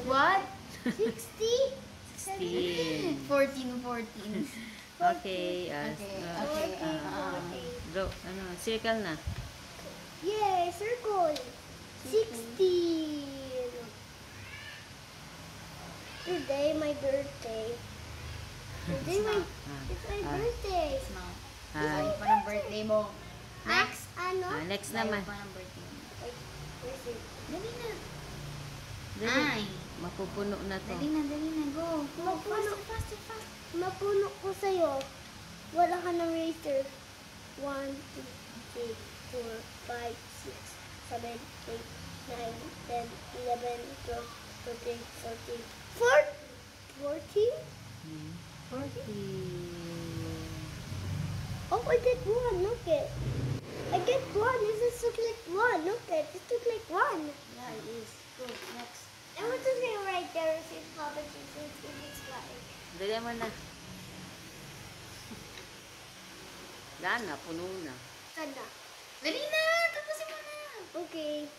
What? 60? 16. 14. Okay. Okay. Draw, circle na. Yay, circle. 16. Today, my birthday. Today, it's my birthday. Now, Ah, ayaw pa ng birthday mo. Next. Ano? next Ayaw naman. pa ng birthday mo. Wait, where's it? Dali na. Dali. Ay. Mapupuno na to. Dali na. Go. Mapuno. Faster. Mapuno ko sa'yo. Wala ka ng razor. 1, 2, 3, 4, 5, 6, 7, 8, 9, 10, 11, 12, 13, 14. 14? 40. Oh, I get one. Look it. I get one. This look like one. Look it. This look like one. Yeah, it is. Go. Next. And we're just gonna write there since Papa Jesus is this like. Dali mo na. Yan na, puno na. Sana. Dali na. Tapusin mo na. Okay.